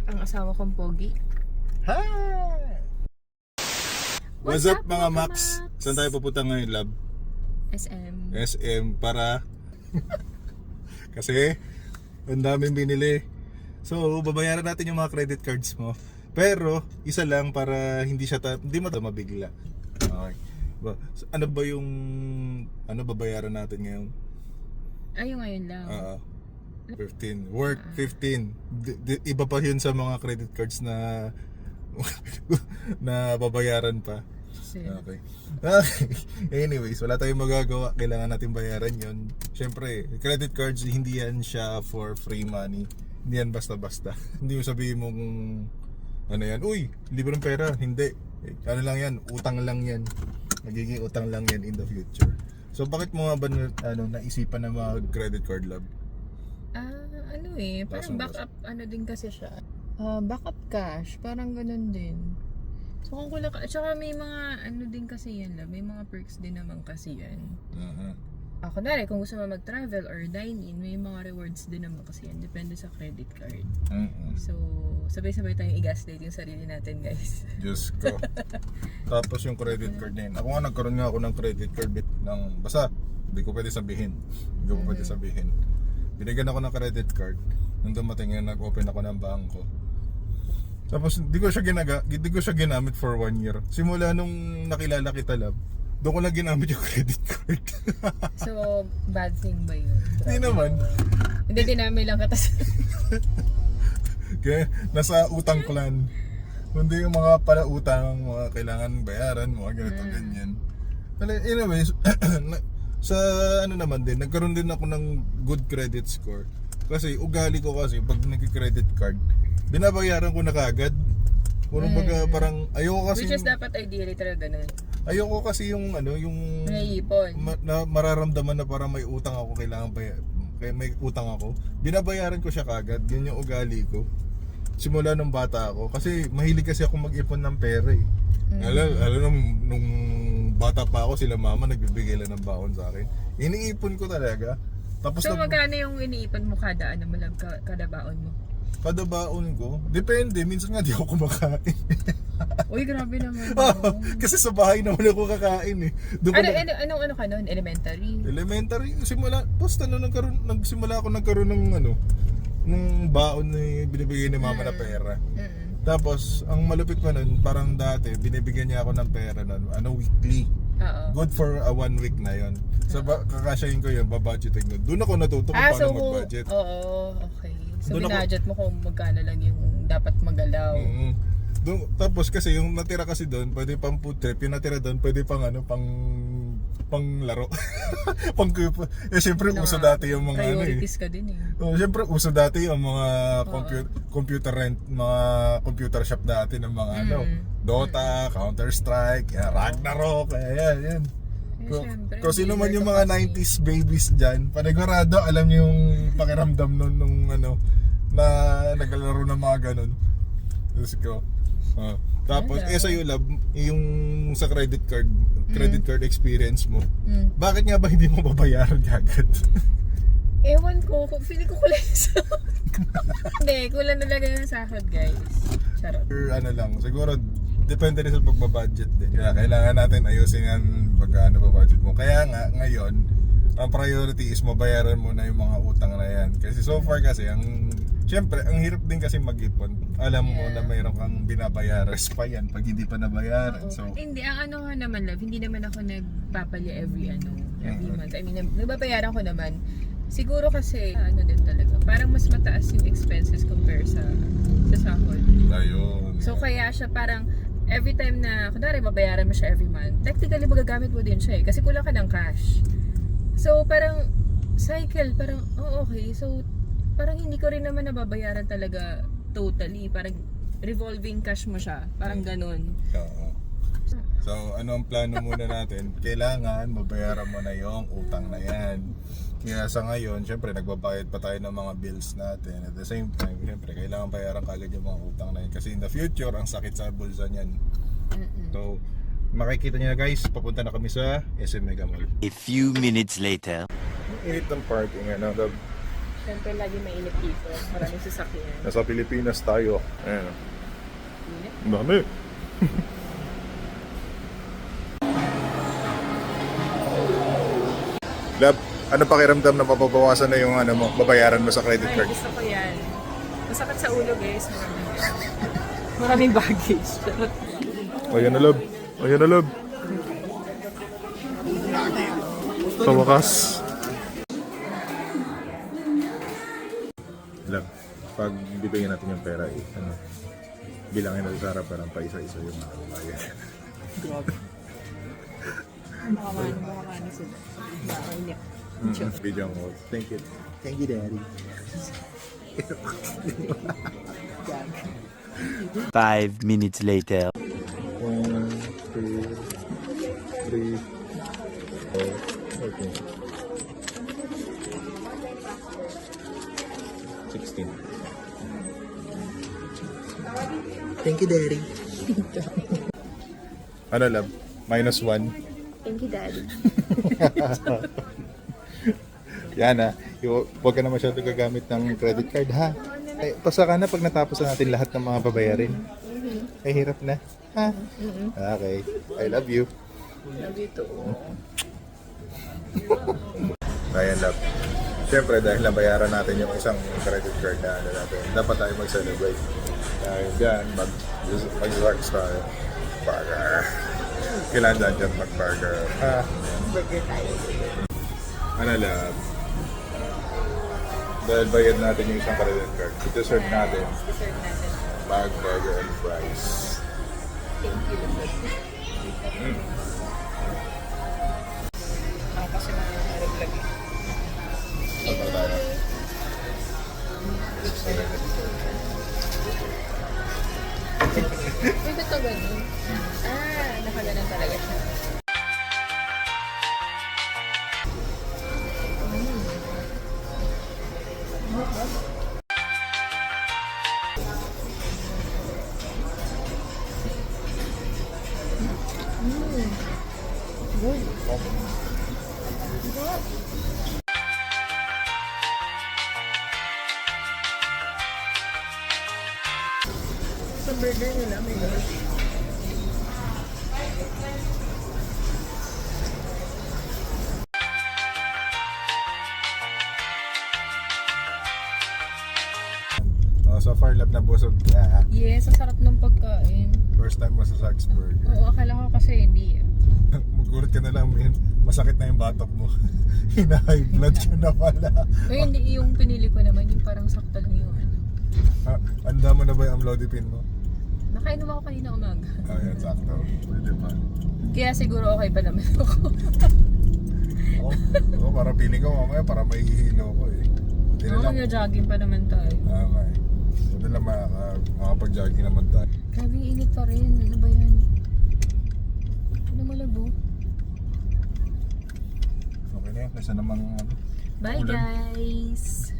ang asawa kong pogi. Hi! What's up mga Max? Saan tayo pupunta ngayon, lab? SM. SM para kasi ang daming binili. So, babayaran natin yung mga credit cards mo. Pero, isa lang para hindi mo mabigla. Okay. Ano ba yung babayaran natin ngayon? Ay, yung ngayon lang. 15. Worth 15. Iba pa yun sa mga credit cards na na babayaran pa. Okay. Anyways, wala tayong magagawa. Kailangan natin bayaran yun. Siyempre, credit cards, hindi yan siya for free money. Hindi yan basta-basta. Hindi mo sabihin mong ano yan, uy, libre ng pera. Hindi. Ano lang yan, utang lang yan. Magiging utang lang yan in the future. So bakit mo nga ba naisipan na mag-credit card, lab? Parang backup din kasi siya. Backup cash, parang ganun din. So kung kulang ka, tsaka may mga din kasi yan lang, may mga perks din naman kasi yan. Kunwari, kung gusto mo mag-travel or dine-in, may mga rewards din naman kasi yan, depende sa credit card. So, sabay-sabay tayong i-gaslight yung sarili natin, guys. Diyos ko. Tapos yung credit card na yun. Ako nga nagkaroon nga ako ng credit card ng basta, hindi ko pwede sabihin. Binigyan ako ng credit card. Nung dumating yun, nag-open ako ng bangko. Tapos hindi ko siya ginamit for 1 year. Simula nung nakilala kita, lab, doon ko lang ginamit yung credit card. So, bad thing ba yun? Hindi naman. Hindi, dinami lang katas. Kaya nasa utang clan. Kundi yung mga palautang, mga kailangan bayaran, mga ganito, ganyan. Anyways, sa naman din, nagkaroon din ako ng good credit score. Kasi ugali ko kasi, pag nag-credit card, binabayaran ko na kagad. Parang ayoko kasi. Which is dapat ideally talaga ganun. Ayoko kasi yung Naiipon. Mararamdaman na parang may utang ako, may utang ako. Binabayaran ko siya kagad. Yun yung ugali ko. Simula nung bata ako. Kasi mahilig kasi ako mag-ipon ng pera eh. Alam nung bata pa ako, sila mama nagbibigay lang ng baon sa akin. Iniipon ko talaga. Tapos so magkano yung iniipon mo kada kada baon mo? Kada baon ko? Depende. Minsan nga di ako kumakain. Uy, grabe naman. Kasi sa bahay naman ako kakain eh. Ano ka nun? Elementary? Elementary. Basta nagsimula ako nagkaroon ng ng baon na binibigay ni mama na pera. Tapos, ang malupit pa nun, parang dati, binibigyan niya ako ng pera nun, weekly. Good for 1 week na yon. So, kakasyahin ko yun, babudgeting nun. Doon ako natuto kung paano mag-budget. Okay. So, binudget mo kung magkano lang yung dapat magalaw. Tapos kasi yung natira kasi doon, pwede pang food trip. Yung natira doon, pwede pang pang laro. Siyempre uso dati yung mga priorities ka din eh. Siyempre uso dati yung mga computer rent, mga computer shop dati ng mga Dota, Counter Strike, Ragnarok, yan. Kung sino man yung mga 90s babies dyan, panigurado alam niyo yung pakiramdam nung na naglalaro ng mga ganun. Let's go. Tapos, sa'yo, lab, yung sa credit card experience mo, bakit nga ba hindi mo babayaran agad? Ewan ko, feeling ko kulang yung sahod. Hindi, kulang talaga yung sahod, guys. Charot. Siguro, depende rin sa pagbabudget din. Kaya kailangan natin ayusin ang pag-budget mo. Kaya nga, ngayon, ang priority is mabayaran mo na yung mga utang na yan. Kasi so far kasi, siyempre, ang hirap din kasi mag-ipon. Alam mo na mayroon kang binabayaran pa yan pag hindi pa nabayaran. So, hindi, ang naman, love, hindi naman ako nagpapalya every month. I mean, nababayaran ko naman. Siguro kasi, din talaga, parang mas mataas yung expenses compare sa sahod. Ayun. So, kaya siya parang, every time na, kunwari, mabayaran mo siya every month, technically, magagamit mo din siya eh. Kasi kulang ka ng cash. So, parang, cycle, parang, okay. So, parang hindi ko rin naman nababayaran talaga totally. Parang revolving cash mo siya. Parang ganun. So, ano ang plano muna natin? Kailangan mabayaran mo na yung utang na yan. Kaya sa ngayon, syempre, nagbabayad pa tayo ng mga bills natin. At the same time, syempre, kailangan bayaran kagad yung mga utang na yan. Kasi in the future, ang sakit sa bulsa niyan. So, makikita niyo na guys, papunta na kami sa SM Mega Mall. A few minutes later. Init ng parking, Siyempre, lagi mainit dito. Maraming sasakyan. Nasa Pilipinas tayo. Ayan. Init. Ang dami. Lab, ano pakiramdam na mababawasan na yung ano mo, babayaran mo sa credit Ay, card? gusto ko yan. Masakit sa ulo, guys. Maraming baggage. Ayan na, Lab. Ayan na, Lab. Sa wakas. Lab, pag bibigyan natin yung pera, ano, bilangin natin sa harap, parang pa isa-isa yung bayan. Baka sila. Mainit. Video mo. Thank you. Thank you, Daddy. 5 minutes later. 1, 2, 3, 4, okay. 16. Thank you, Daddy. Ano, love? -1. Thank you, Daddy. Yan ha. Huwag ka na masyado gagamit ng credit card ha. Ay, pasa ka na pag natapos na natin lahat ng mga babayarin. Ay, hirap na. Ha? Okay. I love you. Love you too. Ayan, love. Siyempre, dahil nabayaran natin yung isang credit card na ano natin, dapat tayo mag-celebrate. Dahil dyan, mag-zarks tayo. Burger. Kailangan dyan mag-burger. Ha? Burger tayo. Ano, love? Dahil bayad natin yung isang credit card, i-deserve natin Deserve natin. mag-burger and fries. Thank you. Ako kasi nag-vlog eh. Saan ba tayo? Uy, ba't ito ganun? Nakaganon talaga siya. Good. Sa burger nila may lunch. So far, love na busog ka. Yes, ang sarap ng pagkain. First time mo sa Sark's Burger. Oo, akala ko kasi hindi. Magulat ka na lang, man. Masakit na yung batok mo. Hina-high blood ka na pala. Uy, hindi yung pinili ko naman, yung parang sakto lang yung ano. Anda mo na ba yung amlodipine mo? Nakainom ako kanina umaga. Yan, sakto. Pwede pa. Kaya siguro okay pa naman ako. Oo, para feeling ko mamaya, para may hihilo ko eh. Buti na Oo, lang. mag-jogging pa naman tayo. Okay. Buti lang makapag-jogging naman tayo. Grabe, init pa rin. Ano ba yan? Ano malabo? Okay na yan, kaysa namang Bye ulan. guys!